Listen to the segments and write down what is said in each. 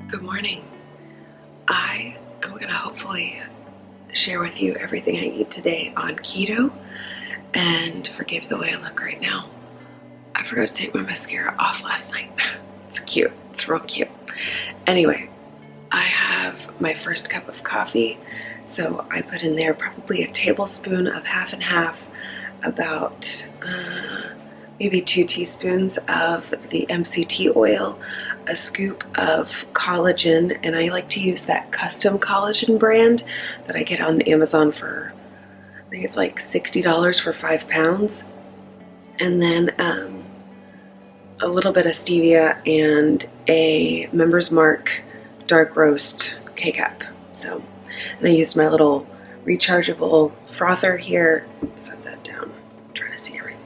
Good morning. I am going to hopefully share with you everything I eat today on keto, and forgive the way I look right now. I forgot to take my mascara off last night. It's cute. It's real cute. Anyway, I have my first cup of coffee, so I put in there probably a tablespoon of half and half, about maybe 2 teaspoons of the MCT oil, a scoop of collagen, and I like to use that custom collagen brand that I get on Amazon for, I think it's like $60 for 5 pounds, and then a little bit of stevia and a Member's Mark dark roast K-cup. So, and I used my little rechargeable frother here. Set that down. I'm trying to see everything.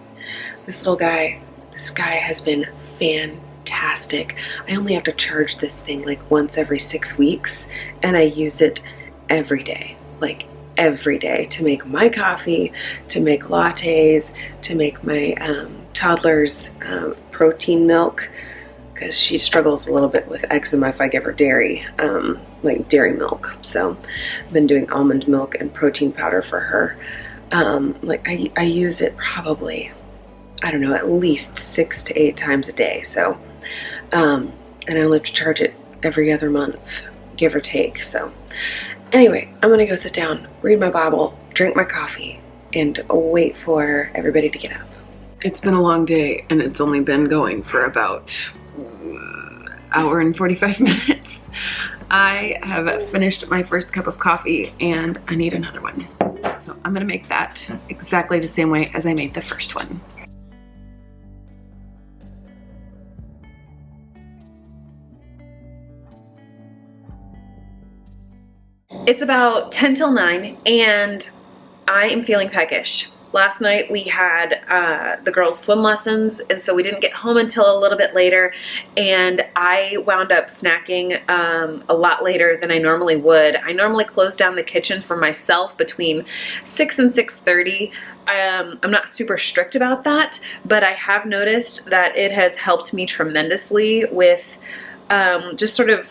This little guy, this guy has been fantastic. I only have to charge this thing like once every 6 weeks, and I use it every day, like every day, to make my coffee, to make lattes, to make my toddler's protein milk, because she struggles a little bit with eczema if I give her dairy, like dairy milk. So I've been doing almond milk and protein powder for her. Like I use it probably, I don't know, at least 6 to 8 times a day. So, and I only have to charge it every other month, give or take. So anyway, I'm gonna go sit down, read my Bible, drink my coffee, and wait for everybody to get up. It's been a long day, and it's only been going for about an hour and 45 minutes. I have finished my first cup of coffee, and I need another one. So I'm gonna make that exactly the same way as I made the first one. It's about 10 till 9, and I am feeling peckish. Last night we had the girls' swim lessons, and so we didn't get home until a little bit later, and I wound up snacking a lot later than I normally would. I normally close down the kitchen for myself between 6 and 6:30. I'm not super strict about that, but I have noticed that it has helped me tremendously with just sort of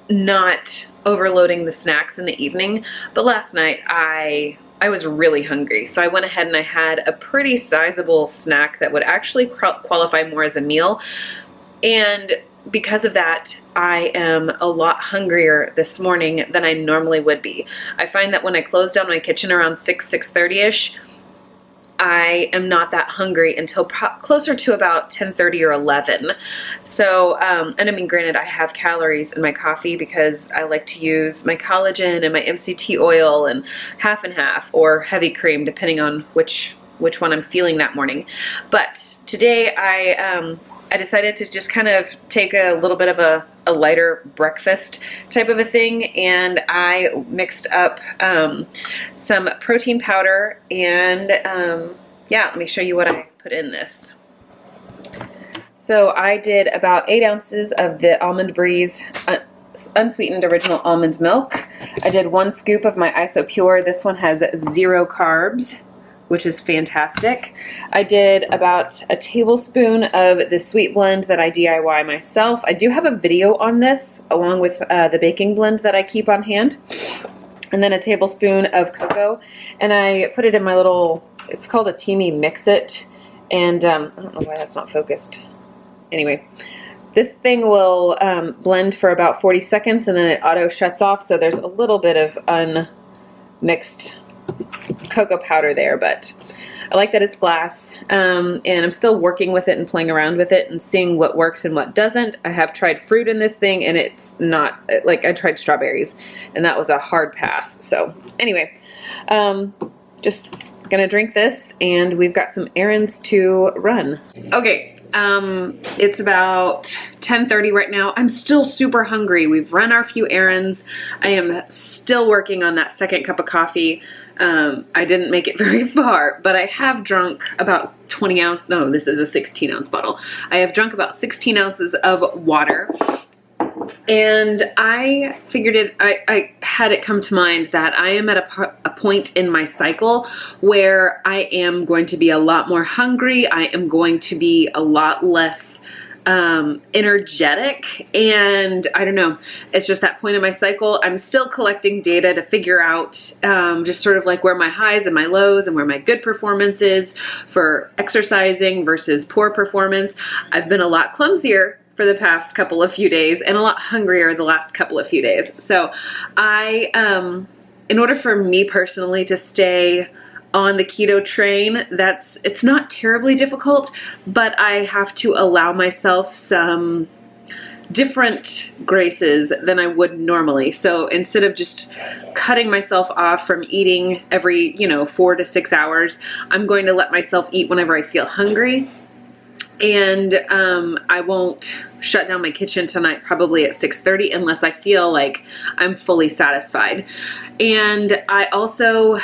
not overloading the snacks in the evening. But last night I was really hungry, so I went ahead and I had a pretty sizable snack that would actually qualify more as a meal, and because of that I am a lot hungrier this morning than I normally would be. I find that when I close down my kitchen around 6:30ish, I am not that hungry until closer to about 10:30 or 11. So, and I mean, granted, I have calories in my coffee because I like to use my collagen and my MCT oil and half and half, or heavy cream, depending on which one I'm feeling that morning. But today I decided to just kind of take a little bit of a lighter breakfast type of a thing, and I mixed up some protein powder, and yeah, let me show you what I put in this. So I did about 8 ounces of the Almond Breeze unsweetened original almond milk. I did 1 scoop of my ISO Pure. This one has 0 carbs, which is fantastic. I did about a tablespoon of the sweet blend that I DIY myself. I do have a video on this, along with the baking blend that I keep on hand. And then a tablespoon of cocoa. And I put it in my little, it's called a Teamy Mix-It. And I don't know why that's not focused. Anyway, this thing will blend for about 40 seconds, and then it auto shuts off. So there's a little bit of unmixed cocoa powder there, but I like that it's glass, and I'm still working with it and playing around with it and seeing what works and what doesn't. I have tried fruit in this thing, and it's not, like, I tried strawberries, and that was a hard pass. So anyway, just gonna drink this, and we've got some errands to run. Okay. It's about 10:30 right now. I'm still super hungry. We've run our few errands. I am still working on that second cup of coffee. I didn't make it very far, but I have drunk about 20 ounce, no, this is a 16 ounce bottle. I have drunk about 16 ounces of water. And I figured I had it come to mind that I am at a point in my cycle where I am going to be a lot more hungry. I am going to be a lot less energetic, and I don't know, it's just that point in my cycle. I'm still collecting data to figure out just sort of like where my highs and my lows and where my good performance is for exercising versus poor performance. I've been a lot clumsier for the past couple of few days and a lot hungrier the last couple of few days. So in order for me personally to stay on the keto train, it's not terribly difficult, but I have to allow myself some different graces than I would normally. So instead of just cutting myself off from eating every, 4 to 6 hours, I'm going to let myself eat whenever I feel hungry. And I won't shut down my kitchen tonight probably at 6:30 unless I feel like I'm fully satisfied. And I also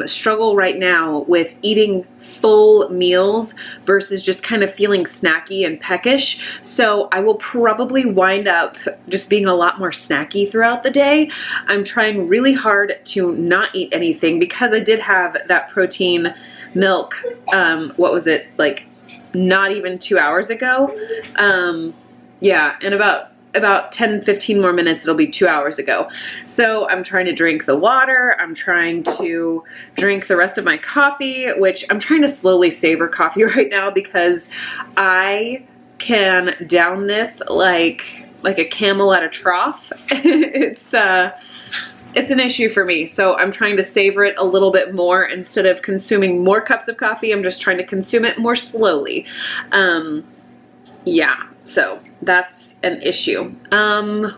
struggle right now with eating full meals versus just kind of feeling snacky and peckish. So I will probably wind up just being a lot more snacky throughout the day. I'm trying really hard to not eat anything because I did have that protein milk, what was it, like not even 2 hours ago. Yeah, in about 10, 15 more minutes, it'll be 2 hours ago. So I'm trying to drink the water. I'm trying to drink the rest of my coffee, which I'm trying to slowly savor coffee right now because I can down this like a camel at a trough. It's an issue for me. So I'm trying to savor it a little bit more. Instead of consuming more cups of coffee, I'm just trying to consume it more slowly. Yeah, so that's an issue.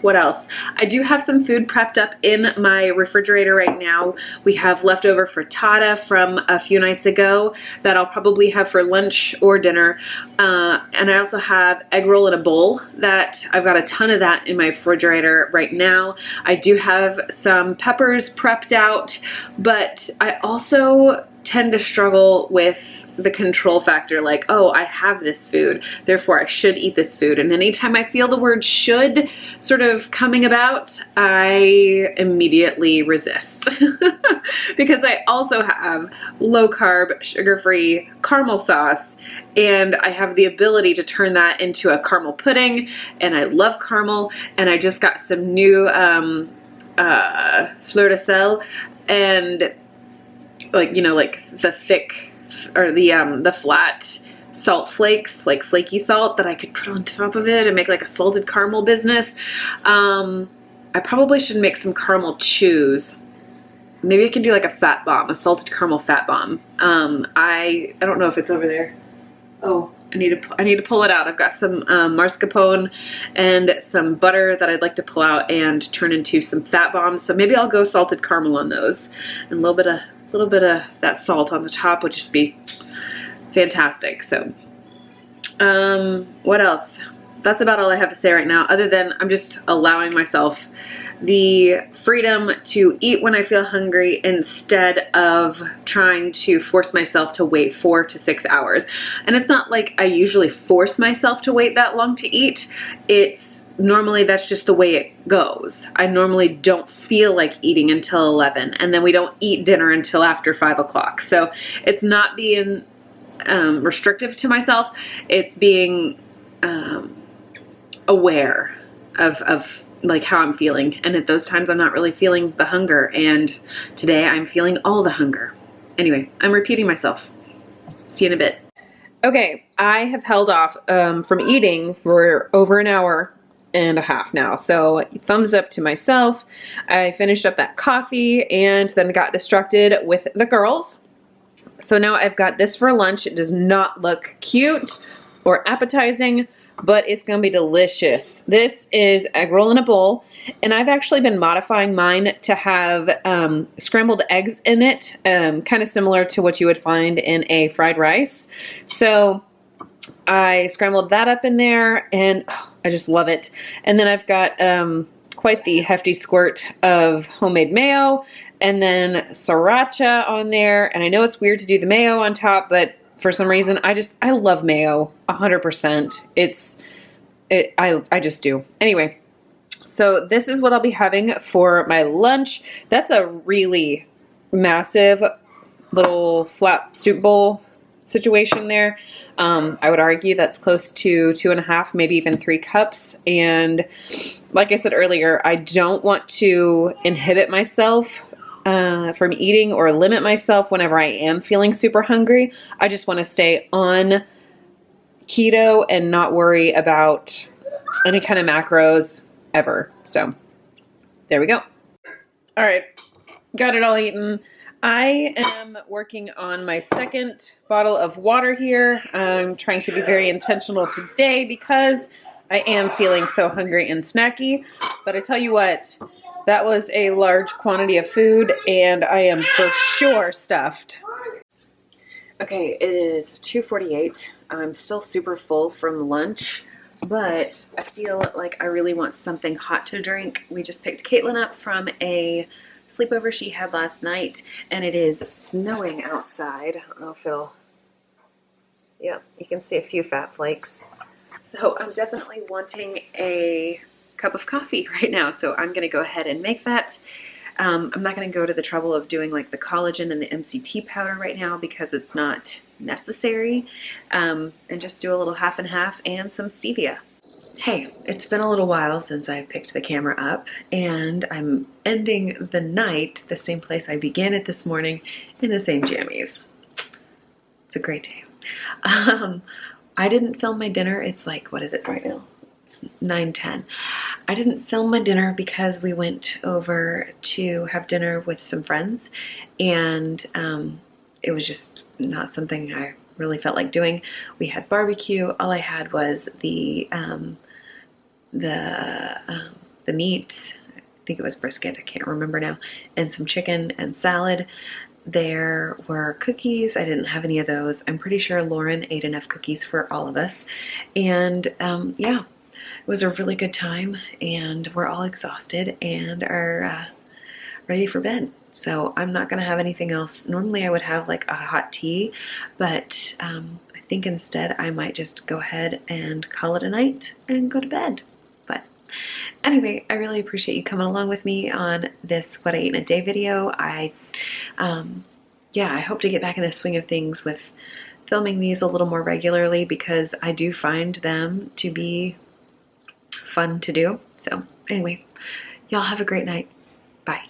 What else? I do have some food prepped up in my refrigerator right now. We have leftover frittata from a few nights ago that I'll probably have for lunch or dinner. And I also have egg roll in a bowl that I've got a ton of that in my refrigerator right now. I do have some peppers prepped out, but I also tend to struggle with the control factor, like, oh, I have this food, therefore I should eat this food. And anytime I feel the word should sort of coming about, I immediately resist because I also have low carb, sugar-free caramel sauce, and I have the ability to turn that into a caramel pudding, and I love caramel, and I just got some new fleur de sel, and like, like the thick or the flat salt flakes, like flaky salt that I could put on top of it and make like a salted caramel business. I probably should make some caramel chews. Maybe I can do like a fat bomb, a salted caramel fat bomb. I don't know if it's over there. Oh, I need to pull it out. I've got some mascarpone and some butter that I'd like to pull out and turn into some fat bombs. So maybe I'll go salted caramel on those, and a little bit of that salt on the top would just be fantastic. So what else? That's about all I have to say right now, other than I'm just allowing myself the freedom to eat when I feel hungry instead of trying to force myself to wait 4 to 6 hours. And it's not like I usually force myself to wait that long to eat. It's normally that's just the way it goes. I normally don't feel like eating until 11, and then we don't eat dinner until after 5 o'clock. So it's not being restrictive to myself. It's being aware of like how I'm feeling. And at those times I'm not really feeling the hunger, and today I'm feeling all the hunger. Anyway, I'm repeating myself. See you in a bit. Okay, I have held off from eating for over an hour and a half now. So thumbs up to myself. I finished up that coffee and then got distracted with the girls. So now I've got this for lunch. It does not look cute or appetizing, but it's going to be delicious. This is egg roll in a bowl, and I've actually been modifying mine to have scrambled eggs in it, kind of similar to what you would find in a fried rice. So I scrambled that up in there, and I just love it. And then I've got quite the hefty squirt of homemade mayo, and then sriracha on there. And I know it's weird to do the mayo on top, but for some reason, I love mayo 100%. I just do. Anyway, so this is what I'll be having for my lunch. That's a really massive little flat soup bowl. situation there. I would argue that's close to 2.5, maybe even 3 cups. And like I said earlier, I don't want to inhibit myself from eating or limit myself whenever I am feeling super hungry. I just want to stay on keto and not worry about any kind of macros ever. So there we go. All right, got it all eaten. I am working on my second bottle of water here. I'm trying to be very intentional today because I am feeling so hungry and snacky. But I tell you what, that was a large quantity of food and I am for sure stuffed. Okay, it is 2:48. I'm still super full from lunch, but I feel like I really want something hot to drink. We just picked Caitlin up from a sleepover she had last night, and it is snowing outside. I don't know if it'll, yeah, you can see a few fat flakes. So I'm definitely wanting a cup of coffee right now. So I'm gonna go ahead and make that. I'm not gonna go to the trouble of doing like the collagen and the MCT powder right now because it's not necessary. And just do a little half and half and some stevia. Hey, it's been a little while since I picked the camera up, and I'm ending the night the same place I began it this morning, in the same jammies. It's a great day. I didn't film my dinner. It's like, what is it right now? It's 9:10. I didn't film my dinner because we went over to have dinner with some friends, and it was just not something I really felt like doing. We had barbecue. All I had was the meat. I think it was brisket. I can't remember now. And some chicken and salad. There were cookies. I didn't have any of those. I'm pretty sure Lauren ate enough cookies for all of us. And yeah, it was a really good time. And we're all exhausted and are ready for bed. So I'm not going to have anything else. Normally I would have like a hot tea, but I think instead I might just go ahead and call it a night and go to bed. But anyway, I really appreciate you coming along with me on this What I Ate in a Day video. Yeah, I hope to get back in the swing of things with filming these a little more regularly because I do find them to be fun to do. So anyway, y'all have a great night. Bye.